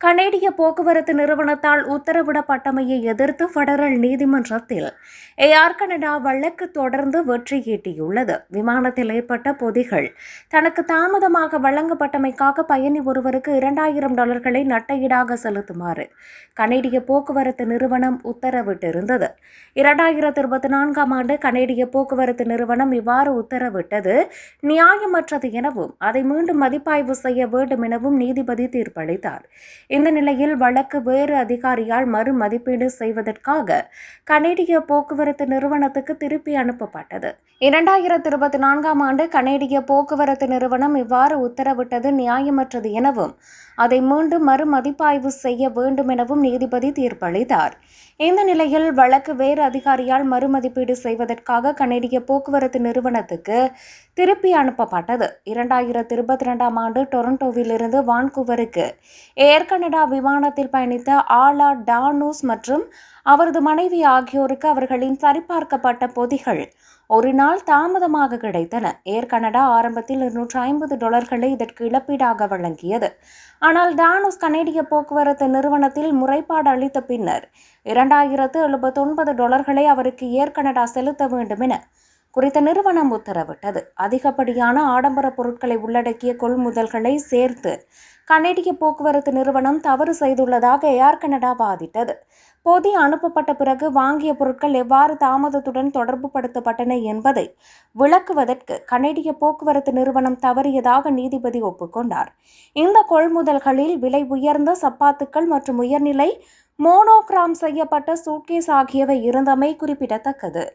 கனேடிய போக்குவரத்து நிறுவனத்தால் உத்தரவிடப்பட்டமையை எதிர்த்து பெடரல் நீதிமன்றத்தில் ஏர் கனடா வழக்கு தொடர்ந்து வெற்றி ஈட்டியுள்ளது. விமானத்தில் ஏற்பட்ட பொதிகள் தனக்கு தாமதமாக வழங்கப்பட்டமைக்காக பயணி ஒருவருக்கு $2000 நட்டஈடாக செலுத்துமாறு கனேடிய போக்குவரத்து நிறுவனம் உத்தரவிட்டிருந்தது. 2024ஆம் ஆண்டு கனேடிய போக்குவரத்து நிறுவனம் இவ்வாறு உத்தரவிட்டது நியாயமற்றது எனவும் அதை மீண்டும் மதிப்பாய்வு செய்ய வேண்டும் எனவும் நீதிபதி தீர்ப்பளித்தார். இந்த நிலையில் வழக்கு வேறு அதிகாரியால் மறு மதிப்பீடு செய்வதற்காக கனேடிய போக்குவரத்து நிறுவனத்துக்கு திருப்பி அனுப்பப்பட்டது. 2024ஆம் ஆண்டு கனேடிய போக்குவரத்து நிறுவனம் இவ்வாறு உத்தரவிட்டது நியாயமற்றது எனவும் அதை மீண்டும் மறு மதிப்பாய்வு செய்ய வேண்டும் எனவும் நீதிபதி தீர்ப்பளித்தார். இந்த நிலையில் வழக்கு வேறு அதிகாரியால் மறுமதிப்பீடு செய்வதற்காக கனேடிய போக்குவரத்து நிறுவனத்துக்கு திருப்பி அனுப்பப்பட்டது. 2022ஆம் ஆண்டு டொரண்டோவிலிருந்து வான்கூவருக்கு ஏர் கனடா விமானத்தில் பயணித்த ஆலா டானூஸ் மற்றும் அவரது மனைவி ஆகியோருக்கு அவர்களின் சரிபார்க்கப்பட்ட பொதிகள் ஒரு நாள் தாமதமாக கிடைத்தன. ஏர் கனடா ஆரம்பத்தில் $250 இதற்கு இழப்பீடாக வழங்கியது. ஆனால் டானூஸ் கனேடிய போக்குவரத்து நிறுவனத்தில் முறைப்பாடு அளித்த பின்னர் $2079 அவருக்கு ஏர் கனடா செலுத்த வேண்டும் என குறித்த நிறுவனம் உத்தரவிட்டது. அதிகப்படியான ஆடம்பர பொருட்களை உள்ளடக்கிய கொள்முதல்களை சேர்த்து கனேடிய போக்குவரத்து நிறுவனம் தவறு செய்துள்ளதாக ஏர் கனடா வாதிட்டது. பொதி அனுப்பப்பட்ட பிறகு வாங்கிய பொருட்கள் எவ்வாறு தாமதத்துடன் தொடர்பு படுத்தப்பட்டன என்பதை விளக்குவதற்கு கனேடிய போக்குவரத்து நிறுவனம் தவறியதாக நீதிபதி ஒப்புக்கொண்டார். இந்த கொள்முதல்களில் விலை உயர்ந்த சப்பாத்துக்கள் மற்றும் உயர்நிலை மோனோகிராம் செய்யப்பட்ட சூட்கேஸ் ஆகியவை இருந்தமை குறிப்பிடத்தக்கது.